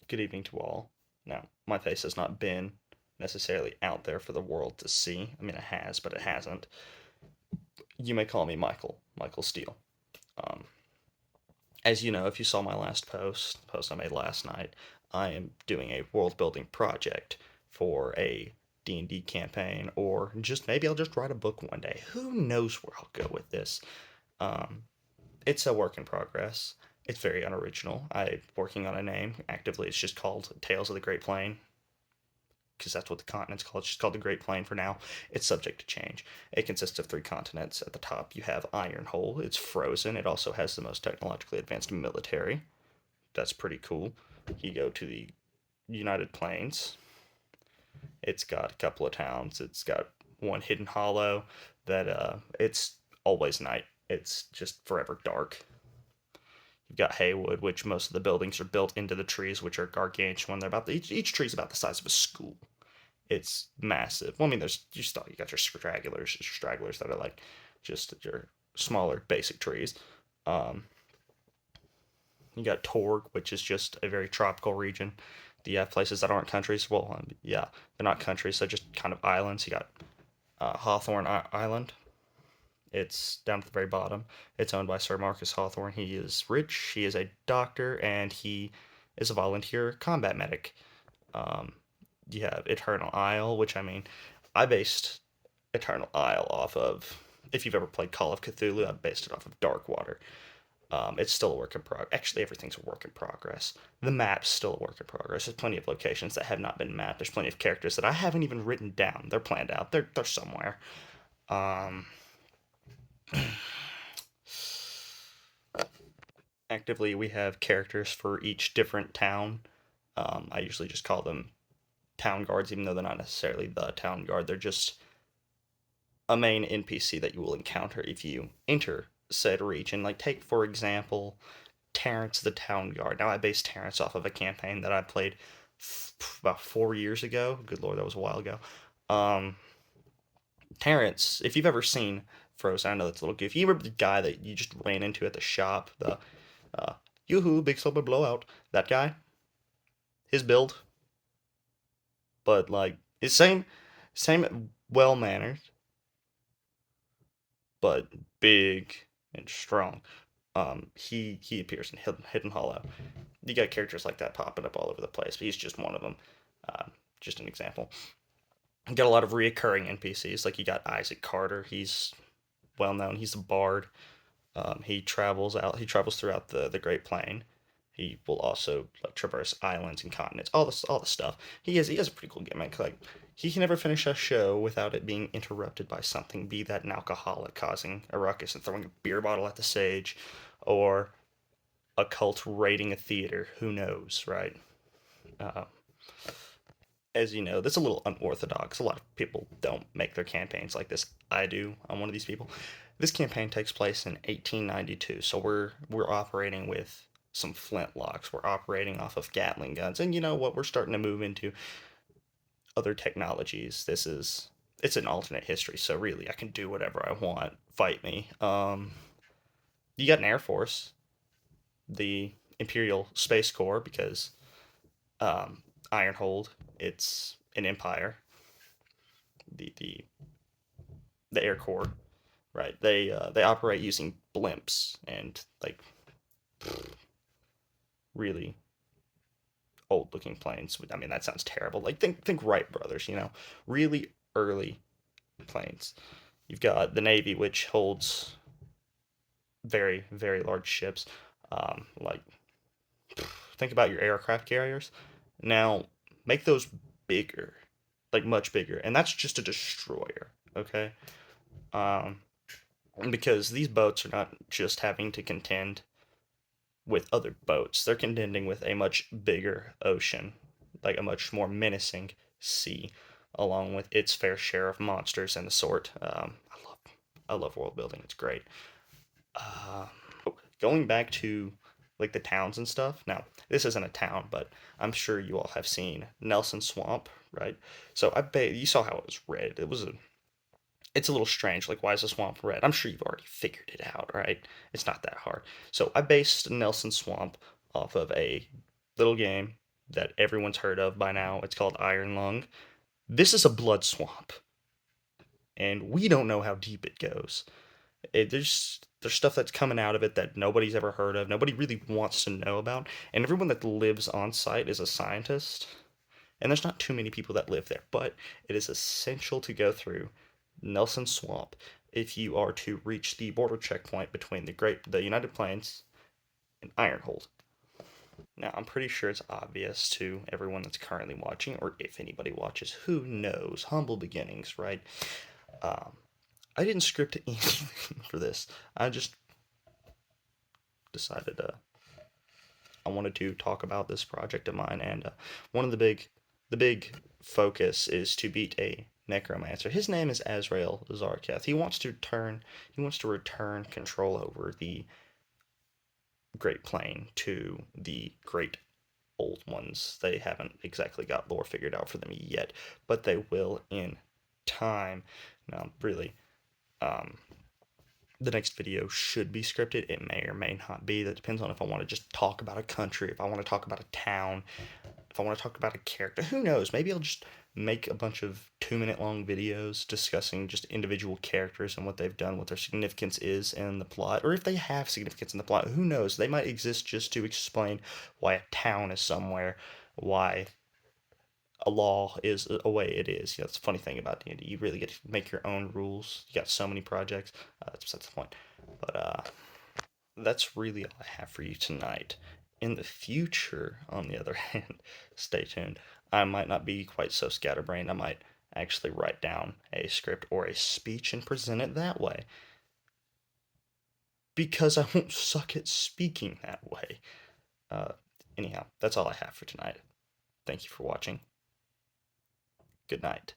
Good evening to all. Now, my face has not been necessarily out there for the world to see. I mean, it has, but it hasn't. You may call me Michael Steele. Um, as you know, if you saw my last post I made last night, I am doing a world building project for a D&D campaign, or just maybe I'll just write a book one day. Who knows where I'll go with this? Um, it's a work in progress. It's very unoriginal. I'm working on a name actively. It's just called Tales of the Great Plain, because that's what the continent's called. It's just called the Great Plain for now. It's subject to change. It consists of three continents. At the top, you have Ironhole. It's frozen. It also has the most technologically advanced military. That's pretty cool. You go to the United Plains. It's got a couple of towns. It's got one hidden hollow that it's always night. It's just forever dark. You've got Haywood, which most of the buildings are built into the trees, which are gargantuan. They're about each tree's about the size of a school. It's massive. Well, I mean, there's you got your stragglers that are like just your smaller basic trees. Um, you got Torg, which is just a very tropical region. You have places that aren't countries. Well, yeah, they're not countries, so just kind of islands. You got Hawthorne Island. It's down at the very bottom. It's owned by Sir Marcus Hawthorne. He is rich. He is a doctor, and he is a volunteer combat medic. Um, you have Eternal Isle, which I mean, I based Eternal Isle off of. If you've ever played Call of Cthulhu, I based it off of Darkwater. It's still a work in progress. Actually, everything's a work in progress. The map's still a work in progress. There's plenty of locations that have not been mapped. There's plenty of characters that I haven't even written down. They're planned out. They're somewhere. Um, Actively, we have characters for each different town. I usually just call them town guards, even though they're not necessarily the town guard. They're just a main NPC that you will encounter if you enter said region. Like, take, for example, Terrence the Town Guard. Now, I based Terrence off of a campaign that I played about 4 years ago. Good lord, that was a while ago. Um, Terrence, if you've ever seen Frozen, I know that's a little goofy. You remember the guy that you just ran into at the shop? The uh, yoo-hoo, big silver blowout. That guy? His build? But, like, his same well-mannered, but big and strong. He appears in Hidden Hollow. You got characters like that popping up all over the place, but he's just one of them. Uh, just an example. You got a lot of reoccurring NPCs, like you got Isaac Carter. He's well known. He's a bard. He travels out. He travels throughout the Great Plain. He will also like traverse islands and continents. All the stuff. He has a pretty cool gimmick. Like he can never finish a show without it being interrupted by something. Be that an alcoholic causing a ruckus and throwing a beer bottle at the stage, or a cult raiding a theater. Who knows, right? Uh, as you know, that's a little unorthodox. A lot of people don't make their campaigns like this. I do. I'm one of these people. This campaign takes place in 1892, so we're operating with some flintlocks. We're operating off of Gatling guns, and you know what? We're starting to move into other technologies. It's an alternate history, so really I can do whatever I want. Fight me. You got an air force, the Imperial Space Corps, because Ironhold, it's an empire. The the Air Corps, right? They operate using blimps and like really old looking planes. I mean, that sounds terrible. Like think Wright brothers, really early planes. You've got the Navy, which holds very large ships. Like think about your aircraft carriers. Now make those bigger, like much bigger, and that's just a destroyer. Okay. Um, because these boats are not just having to contend with other boats, they're contending with a much bigger ocean, like a much more menacing sea, along with its fair share of monsters and the sort. I love world building. It's great. Uh, Going back to like the towns and stuff. Now, this isn't a town, but I'm sure you all have seen Nelson Swamp, right? So you saw how it was red. It's a little strange. Like, why is the swamp red? I'm sure you've already figured it out, right? It's not that hard. So I based Nelson Swamp off of a little game. that everyone's heard of by now. It's called Iron Lung. This is a blood swamp, and we don't know how deep it goes. There's stuff that's coming out of it that nobody's ever heard of, nobody really wants to know about, and everyone that lives on site is a scientist. And there's not too many people that live there, but it is essential to go through Nelson Swamp if you are to reach the border checkpoint between the United Plains and Ironhold. Now, I'm pretty sure it's obvious to everyone that's currently watching, or if anybody watches, who knows? Humble beginnings, right? Um, I didn't script anything for this. I just decided I wanted to talk about this project of mine, and one of the big focus is to beat a necromancer. His name is Azrael Zarketh. He wants to return control over the Great Plain to the Great Old Ones. They haven't exactly got lore figured out for them yet, but they will in time. Now, really, um, the next video should be scripted. It may or may not be. That depends on if I want to just talk about a country, if I want to talk about a town, if I want to talk about a character. Who knows? Maybe I'll just make a bunch of 2 minute long videos discussing just individual characters and what they've done, what their significance is in the plot, or if they have significance in the plot. Who knows? They might exist just to explain why a town is somewhere, why a law is a way it is. That's the funny thing about D&D. You really get to make your own rules. You got so many projects. That's besides the point. But that's really all I have for you tonight. In the future, on the other hand, stay tuned. I might not be quite so scatterbrained. I might actually write down a script or a speech and present it that way. Because I won't suck at speaking that way. Uh, Anyhow, that's all I have for tonight. Thank you for watching. Good night.